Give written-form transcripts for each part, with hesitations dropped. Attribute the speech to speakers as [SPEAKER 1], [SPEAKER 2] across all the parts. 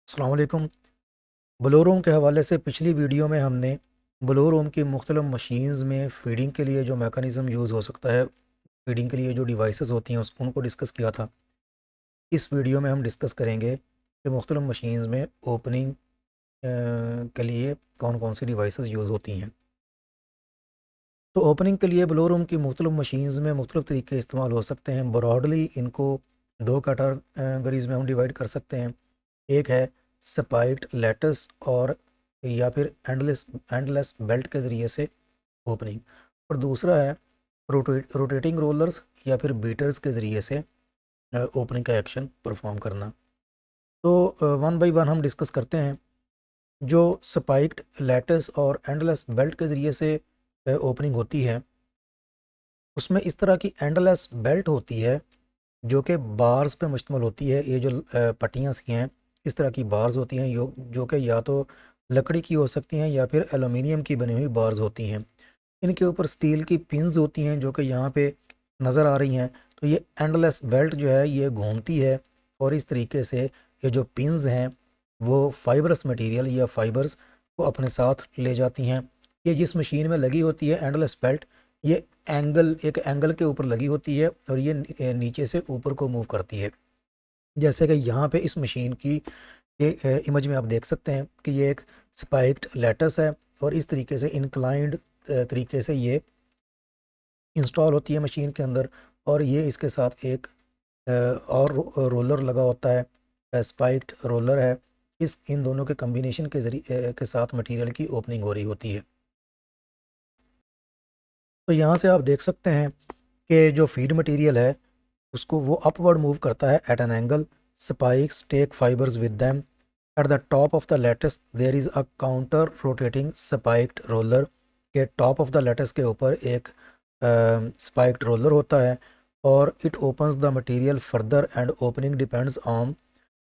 [SPEAKER 1] अस्सलाम वालेकुम। Blow room के हवाले से पिछली वीडियो में हमने ब्लो रूम की मुख्तलिफ मशीन्स में फ़ीडिंग के लिए जो मेकानिज़म यूज़ हो सकता है, फ़ीडिंग के लिए जो डिवाइसेस होती हैं उनको डिस्कस किया था। इस वीडियो में हम डिस्कस करेंगे कि मुख्तलिफ मशीन्स में ओपनिंग के लिए कौन कौन सी डिवाइसेस यूज़ होती हैं। तो ओपनिंग के लिए ब्लो रूम की मुख्तलिफ मशीन्स में मुख्तलिफ तरीके इस्तेमाल हो सकते हैं। ब्रॉडली इनको दो कैटेगरीज़ में हम डिवाइड कर सकते हैं। एक है स्पाइक्ड लैटिस और या फिर एंडलेस बेल्ट के ज़रिए से ओपनिंग, और दूसरा है रोटेटिंग रोलर्स या फिर बीटर्स के ज़रिए से ओपनिंग का एक्शन परफॉर्म करना। तो वन बाय वन हम डिस्कस करते हैं। जो स्पाइक्ड लैटिस और एंडलेस बेल्ट के ज़रिए से ओपनिंग होती है, उसमें इस तरह की एंडलेस बेल्ट होती है जो कि बार्स पे मुश्तमिल होती है। ये जो पट्टियाँ सी हैं, इस तरह की बार्स होती हैं जो कि या तो लकड़ी की हो सकती हैं या फिर एलुमिनियम की बनी हुई बार्स होती हैं। इनके ऊपर स्टील की पिंस होती हैं जो कि यहाँ पे नज़र आ रही हैं। तो ये एंडलेस बेल्ट जो है ये घूमती है, और इस तरीके से ये जो पिंस हैं वो फाइबरस मटेरियल या फाइबर्स को अपने साथ ले जाती हैं। ये जिस मशीन में लगी होती है एंडलेस बेल्ट, ये एक एंगल के ऊपर लगी होती है और ये नीचे से ऊपर को मूव करती है। जैसे कि यहाँ पे इस मशीन की ये इमेज में आप देख सकते हैं कि ये एक स्पाइक्ड लैटस है, और इस तरीके से इंक्लाइंड तरीके से ये इंस्टॉल होती है मशीन के अंदर। और ये इसके साथ एक और रोलर लगा होता है, स्पाइक्ड रोलर है। इन दोनों के कम्बिनेशन के जरिए के साथ मटेरियल की ओपनिंग हो रही होती है। तो यहाँ से आप देख सकते हैं कि जो फीड मटेरियल है उसको वो अपवर्ड मूव करता है at an angle. Spikes take fibres with them. At the top of the lattice there is a counter rotating spiked roller. के टॉप ऑफ द लेटेस्ट के ऊपर एक स्पाइक्ड रोलर होता है, और it opens the material further and opening depends on.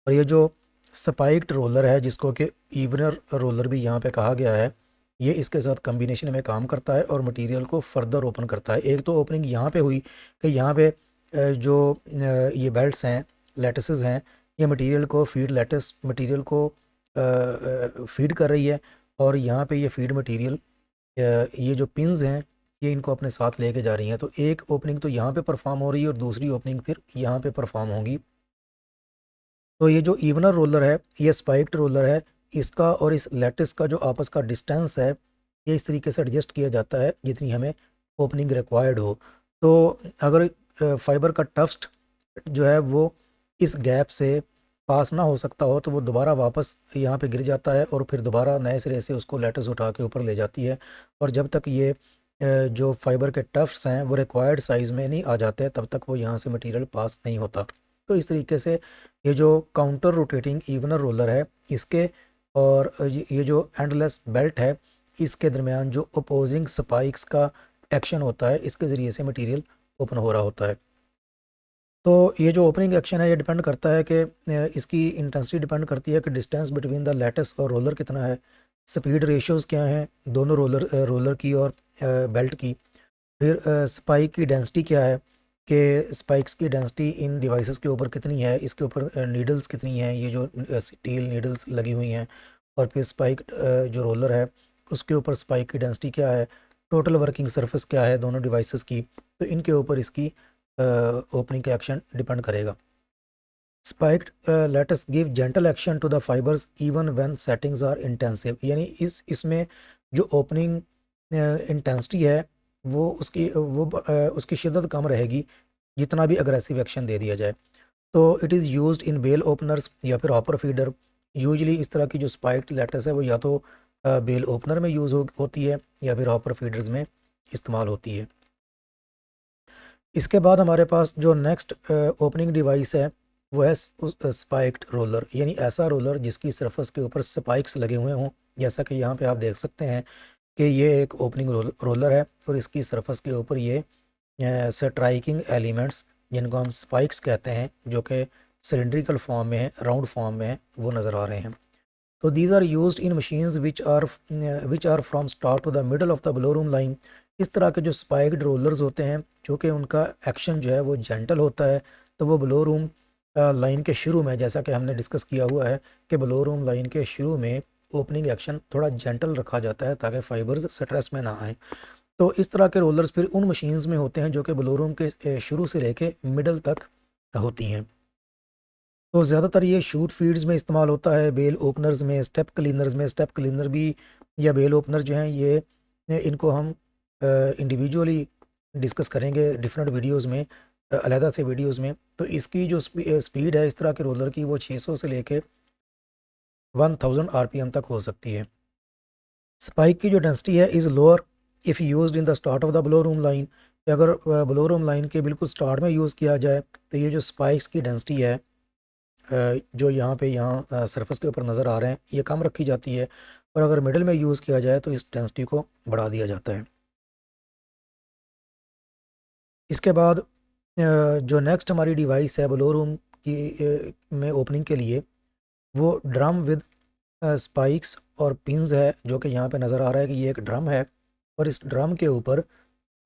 [SPEAKER 1] और ये जो स्पाइक्ड रोलर है, जिसको कि इवनर रोलर भी यहाँ पे कहा गया है, ये इसके साथ कम्बिनेशन में काम करता है और मटेरियल को फर्दर ओपन करता है। एक तो ओपनिंग यहाँ पे हुई कि यहाँ पे ये बेल्ट्स हैं, लेटिसेस हैं, ये मटेरियल को फीड लेटिस मटेरियल को फीड कर रही है, और यहाँ पे ये फीड मटेरियल ये जो पिंस हैं ये इनको अपने साथ लेके जा रही हैं। तो एक ओपनिंग तो यहाँ पे परफॉर्म हो रही है और दूसरी ओपनिंग फिर यहाँ पे परफॉर्म होगी। तो ये जो इवनर रोलर है, ये स्पाइक्ड रोलर है, इसका और इस लैटिस का जो आपस का डिस्टेंस है ये इस तरीके से एडजस्ट किया जाता है जितनी हमें ओपनिंग रिक्वायर्ड हो। तो अगर फाइबर का टफ्ट जो है वो इस गैप से पास ना हो सकता हो तो वो दोबारा वापस यहाँ पे गिर जाता है, और फिर दोबारा नए सिरे से उसको लैटिस उठा के ऊपर ले जाती है। और जब तक ये जो फाइबर के टफ्ट्स हैं वो रिक्वायर्ड साइज़ में नहीं आ जाते तब तक वो यहाँ से मटेरियल पास नहीं होता। तो इस तरीके से ये जो काउंटर रोटेटिंग इवनर रोलर है इसके और ये जो एंडलेस बेल्ट है इसके दरमियान जो अपोजिंग स्पाइक्स का एक्शन होता है, इसके ज़रिए से मटेरियल ओपन हो रहा होता है। तो ये जो ओपनिंग एक्शन है ये डिपेंड करता है कि इसकी इंटेंसिटी डिपेंड करती है कि डिस्टेंस बिटवीन द लैटिस और रोलर कितना है, स्पीड रेशियोज़ क्या हैं दोनों रोलर की और बेल्ट की, फिर स्पाइक की डेंसिटी क्या है कि स्पाइक्स की डेंसिटी इन डिवाइसेस के ऊपर कितनी है, इसके ऊपर नीडल्स कितनी हैं, ये जो स्टील नीडल्स लगी हुई हैं, और फिर स्पाइक जो रोलर है उसके ऊपर स्पाइक की डेंसिटी क्या है, टोटल वर्किंग सरफेस क्या है दोनों डिवाइसेस की। तो इनके ऊपर इसकी ओपनिंग का एक्शन डिपेंड करेगा। Spiked lattice give gentle action to the fibres even when settings are intensive, यानी इसमें जो ओपनिंग इंटेंसिटी है वो उसकी शिद्दत कम रहेगी जितना भी अग्रेसिव एक्शन दे दिया जाए। तो it is used in bale openers या फिर हॉपर फीडर। यूजली इस तरह की जो स्पाइक्ड लेटस है वो या तो बेल ओपनर में होती है या फिर हॉपर फीडर्स में इस्तेमाल होती है। इसके बाद हमारे पास जो नेक्स्ट ओपनिंग डिवाइस है वो है स्पाइक्ड रोलर, यानी ऐसा रोलर जिसकी सरफेस के ऊपर स्पाइक्स लगे हुए हों। जैसा कि यहाँ पे आप देख सकते हैं कि ये एक ओपनिंग रोलर है और इसकी सरफेस के ऊपर ये स्ट्राइकिंग एलिमेंट्स जिनको हम स्पाइक्स कहते हैं जो कि सिलेंड्रिकल फॉर्म में है, राउंड फॉर्म में है, वो नज़र आ रहे हैं। तो these are used in machines which are from start to the middle of the blow room line. इस तरह के जो स्पाइक्ड रोलर्स होते हैं जो कि उनका एक्शन जो है वो जेंटल होता है, तो वो ब्लो रूम लाइन के शुरू में, जैसा कि हमने डिस्कस किया हुआ है कि ब्लो रूम लाइन के शुरू में ओपनिंग एक्शन थोड़ा जेंटल रखा जाता है ताकि फाइबर्स स्ट्रेस में ना आए। तो इस तरह के रोलर्स फिर उन मशीन्स में होते हैं जो कि ब्लो रूम के शुरू से लेके मिडल तक होती हैं। तो ज़्यादातर ये शूट फीड्स में इस्तेमाल होता है, बेल ओपनर्स में, स्टेप क्लीनर्स में। स्टेप क्लीनर भी या बेल ओपनर जो हैं ये इनको हम इंडिविजुअली डिस्कस करेंगे डिफरेंट वीडियोस में, अलहदा से वीडियोस में। तो इसकी जो स्पीड है इस तरह के रोलर की वो 600 से लेके 1000 आरपीएम तक हो सकती है। स्पाइक की जो डेंसिटी है is lower if used in the start of the blow room line. अगर ब्लो रूम लाइन के बिल्कुल स्टार्ट में यूज़ किया जाए तो ये जो स्पाइक्स की डेंसिटी है जो यहाँ सरफेस के ऊपर नज़र आ रहे हैं ये कम रखी जाती है, और अगर मिडिल में यूज़ किया जाए तो इस डेंसिटी को बढ़ा दिया जाता है। इसके बाद जो नेक्स्ट हमारी डिवाइस है ब्लो रूम की में ओपनिंग के लिए, वो ड्रम विद स्पाइक्स और पिंस है, जो कि यहाँ पे नज़र आ रहा है कि ये एक ड्रम है और इस ड्रम के ऊपर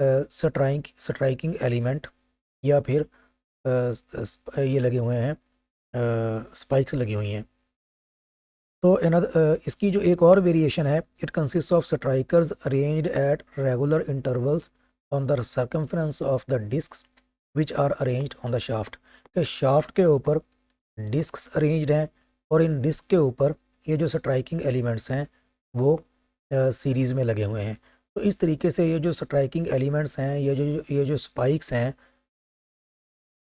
[SPEAKER 1] स्ट्राइकिंग एलिमेंट या फिर ये लगे हुए हैं, स्पाइक्स लगी हुई हैं। तो इसकी जो एक और वेरिएशन है, it consist of strikers arranged at regular intervals on the circumference of the discs which are arranged on the shaft. के शाफ्ट के ऊपर डिस्क्स अरेंज्ड हैं और इन डिस्क के ऊपर ये जो स्ट्राइकिंग एलिमेंट्स हैं वो सीरीज़ में लगे हुए हैं। तो इस तरीके से ये जो स्ट्राइकिंग एलिमेंट्स हैं, ये जो स्पाइक्स हैं,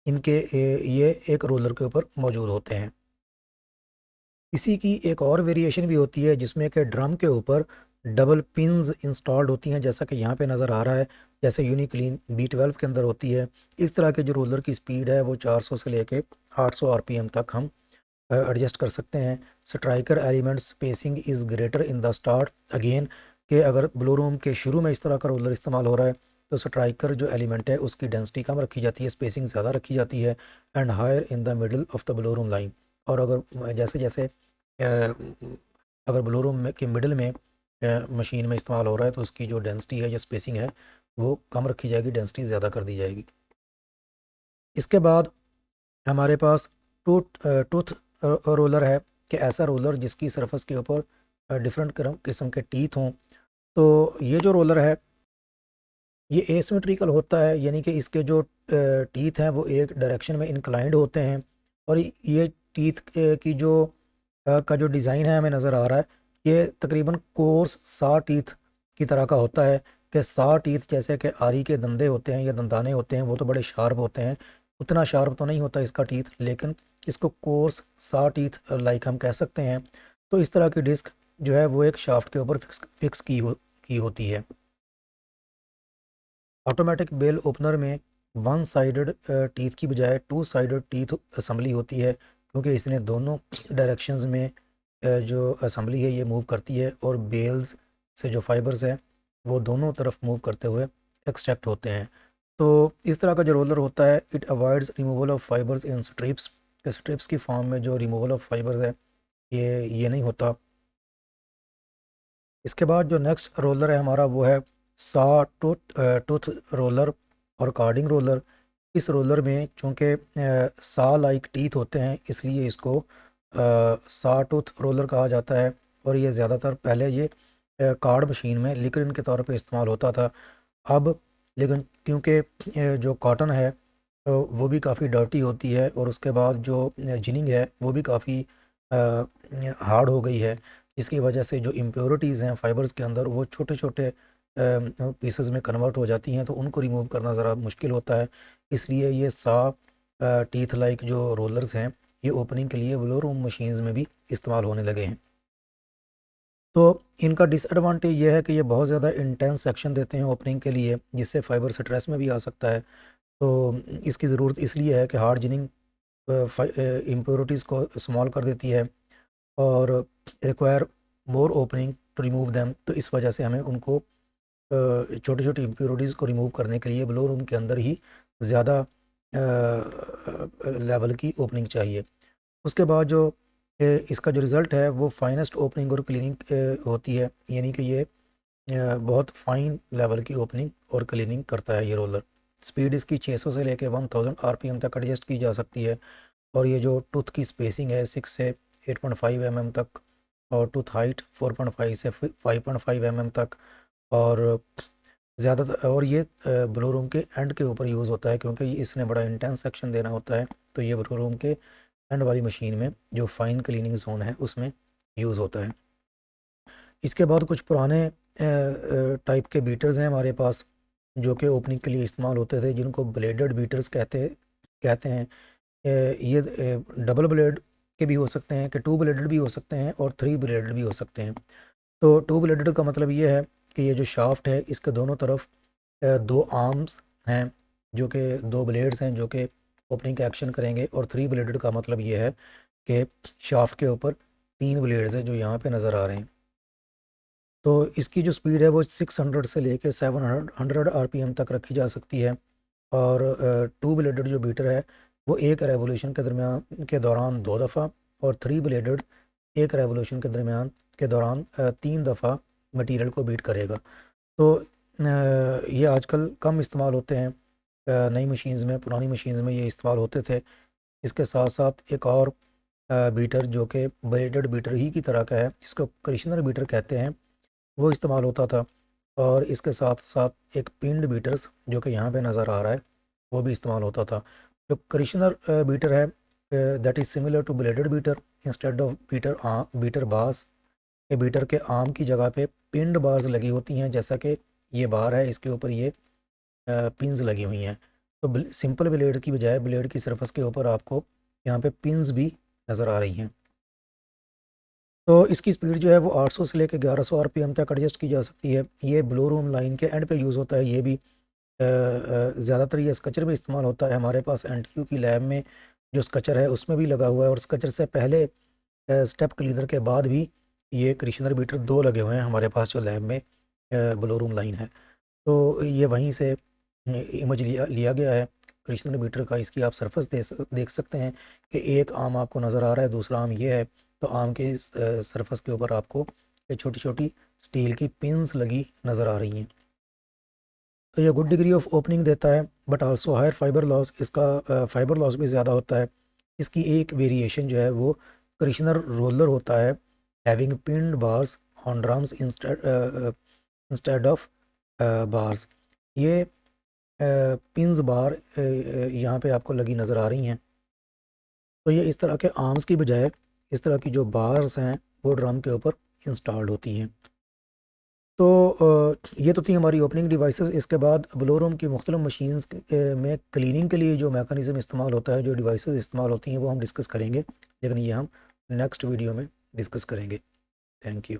[SPEAKER 1] इनके ये एक रोलर के ऊपर मौजूद होते हैं। इसी की एक और वेरिएशन भी होती है जिसमें कि ड्रम के ऊपर डबल पिंस इंस्टॉल्ड होती हैं, जैसा कि यहाँ पे नज़र आ रहा है, जैसे यूनिक्लीन B12 के अंदर होती है। इस तरह के जो रोलर की स्पीड है वो 400 से लेके 800 आरपीएम तक हम एडजस्ट कर सकते हैं। Striker element spacing is greater in the start again, कि अगर ब्लो रूम के शुरू में इस तरह का रोलर इस्तेमाल हो रहा है तो स्ट्राइकर जो एलिमेंट है उसकी डेंसिटी कम रखी जाती है, स्पेसिंग ज़्यादा रखी जाती है, and higher in the middle of the blow room line. और अगर जैसे जैसे अगर ब्लो रूम में के मिडल में मशीन में इस्तेमाल हो रहा है तो उसकी जो डेंसिटी है या स्पेसिंग है वो कम रखी जाएगी, डेंसिटी ज़्यादा कर दी जाएगी। इसके बाद हमारे पास टूथ रोलर है, कि ऐसा रोलर जिसकी सरफेस के ऊपर डिफरेंट किस्म के टीथ हों। तो ये जो रोलर है ये एसिमेट्रिकल होता है, यानी कि इसके जो टीथ हैं वो एक डायरेक्शन में इंक्लाइंड होते हैं, और ये टीथ की जो का जो डिज़ाइन है हमें नज़र आ रहा है ये तकरीबन कोर्स सा टीथ की तरह का होता है। कि सा टीथ जैसे कि आरी के दंदे होते हैं या दंदाने होते हैं वो तो बड़े शार्प होते हैं, उतना शार्प तो नहीं होता इसका टीथ, लेकिन इसको कोर्स सा टीथ लाइक हम कह सकते हैं। तो इस तरह की डिस्क जो है वो एक शाफ्ट के ऊपर फिक्स की होती है। ऑटोमेटिक बेल ओपनर में वन साइडेड टीथ की बजाय टू साइडेड टीथ असम्बली होती है, क्योंकि इसने दोनों डायरेक्शंस में जो असम्बली है ये मूव करती है, और बेल्स से जो फाइबर्स हैं वो दोनों तरफ मूव करते हुए एक्सट्रैक्ट होते हैं। तो इस तरह का जो रोलर होता है it avoids removal of fibres in strips, strips की फॉर्म में जो रिमूवल ऑफ फाइबर्स है ये नहीं होता। इसके बाद जो नेक्स्ट रोलर है हमारा वो है सा टूथ रोलर और कार्डिंग रोलर। इस रोलर में चूँकि सा लाइक टीथ होते हैं इसलिए इसको सा टूथ रोलर कहा जाता है, और ये ज़्यादातर पहले ये कार्ड मशीन में लिक्विड के तौर पे इस्तेमाल होता था। अब लेकिन क्योंकि जो कॉटन है वो भी काफ़ी डर्टी होती है, और उसके बाद जो जिनिंग है वो भी काफ़ी हार्ड हो गई है, इसकी वजह से जो इम्प्योरिटीज़ हैं फाइबर्स के अंदर वो छोटे छोटे पीसेस में कन्वर्ट हो जाती हैं, तो उनको रिमूव करना ज़रा मुश्किल होता है। इसलिए ये सा टीथ लाइक जो रोलर्स हैं ये ओपनिंग के लिए ब्लो रूम मशीन्स में भी इस्तेमाल होने लगे हैं। तो इनका डिसएडवांटेज ये है कि ये बहुत ज़्यादा इंटेंस सेक्शन देते हैं ओपनिंग के लिए, जिससे फाइबर स्ट्रेस में भी आ सकता है। तो इसकी ज़रूरत इसलिए है कि हार्ड जिनिंग इम्प्योरिटीज़ को स्मॉल कर देती है और require more opening to remove them. तो इस वजह से हमें उनको छोटी छोटी इम्प्योरिटीज़ को रिमूव करने के लिए ब्लो रूम के अंदर ही ज़्यादा लेवल की ओपनिंग चाहिए। उसके बाद जो इसका जो रिज़ल्ट है वो फाइनेस्ट ओपनिंग और क्लीनिंग होती है, यानी कि ये बहुत फाइन लेवल की ओपनिंग और क्लीनिंग करता है ये रोलर। स्पीड इसकी 600 से लेके 1000 आरपीएम तक एडजस्ट की जा सकती है। और ये जो टूथ की स्पेसिंग है 6 से 8.5 mm तक, और टूथ हाइट 4.5 से 5.5 mm तक। और ज़्यादातर और ये ब्लो रूम के एंड के ऊपर यूज़ होता है, क्योंकि इसने बड़ा इंटेंस सेक्शन देना होता है, तो ये ब्लो रूम के एंड वाली मशीन में जो फाइन क्लीनिंग जोन है उसमें यूज़ होता है। इसके बाद कुछ पुराने टाइप के बीटर्स हैं हमारे पास, जो कि ओपनिंग के लिए इस्तेमाल होते थे, जिनको ब्लेडेड बीटर्स कहते हैं। ये डबल ब्लेड के भी हो सकते हैं, कि टू ब्लेडेड भी हो सकते हैं, और थ्री ब्लेडेड भी हो सकते हैं। तो टू ब्लेडेड का मतलब ये है कि ये जो शाफ्ट है इसके दोनों तरफ दो आर्म्स हैं, जो कि दो ब्लेड्स हैं जो कि ओपनिंग का एक्शन करेंगे। और थ्री ब्लेडेड का मतलब ये है कि शाफ्ट के ऊपर तीन ब्लेड्स हैं जो यहाँ पे नज़र आ रहे हैं। तो इसकी जो स्पीड है वो 600 से लेके 700 RPM तक रखी जा सकती है। और टू ब्लेडेड जो बीटर है वो एक रेवोल्यूशन के दौरान 2 दफ़ा, और थ्री ब्लेडेड एक रेवोल्यूशन के दौरान 3 दफ़ा मटेरियल को बीट करेगा। तो ये आजकल कम इस्तेमाल होते हैं नई मशीन्स में, पुरानी मशीन्स में ये इस्तेमाल होते थे। इसके साथ साथ एक और बीटर जो कि ब्लेडेड बीटर ही की तरह का है, जिसको क्रिशनर बीटर कहते हैं, वो इस्तेमाल होता था। और इसके साथ साथ एक पिंड बीटर्स जो कि यहाँ पे नज़र आ रहा है वो भी इस्तेमाल होता था। जो क्रिशनर बीटर है that is similar to bladed beater instead of beater bars. के बीटर के आर्म की जगह पे पिंड बार्स लगी होती हैं, जैसा कि ये बार है इसके ऊपर ये पिंस लगी हुई हैं। तो सिंपल ब्लेड की बजाय ब्लेड की सरफेस के ऊपर आपको यहाँ पे पिंस भी नज़र आ रही हैं। तो इसकी स्पीड जो है वो 800 से लेकर 1100 RPM तक एडजस्ट की जा सकती है। ये ब्लो रूम लाइन के एंड पे यूज़ होता है। ये भी ज़्यादातर ये स्कचर में इस्तेमाल होता है। हमारे पास NTU की लैब में जो स्कचर है उसमें भी लगा हुआ है, और स्कचर से पहले स्टेप क्लीनर के बाद भी ये क्रिशनर बीटर दो लगे हुए हैं हमारे पास जो लैब में ब्लो रूम लाइन है। तो ये वहीं से इमेज लिया गया है क्रिशनर बीटर का। इसकी आप सरफेस देख सकते हैं कि एक आर्म आपको नज़र आ रहा है, दूसरा आर्म ये है। तो आर्म के सरफेस के ऊपर आपको ये छोटी छोटी स्टील की पिंस लगी नज़र आ रही हैं। तो ये गुड डिग्री ऑफ ओपनिंग देता है, but also higher fibre loss. इसका फाइबर लॉस भी ज़्यादा होता है। इसकी एक वेरिएशन जो है वो क्रिशनर रोलर होता है, having pinned bars on drums instead of bars. ये पिंस बार यहाँ पे आपको लगी नज़र आ रही हैं। तो ये इस तरह के आर्म्स की बजाय इस तरह की जो बार्स हैं वो ड्रम के ऊपर इंस्टॉल्ड होती हैं। तो ये तो थी हमारी ओपनिंग डिवाइसेस। इसके बाद ब्लो रूम की मुख्तलिफ मशीन्स में क्लीनिंग के लिए जो मेकानिज़म इस्तेमाल होता है, जो डिवाइसेस इस्तेमाल होती हैं, वो हम डिस्कस करेंगे, लेकिन ये हम नेक्स्ट वीडियो में डिस्कस करेंगे। Thank you.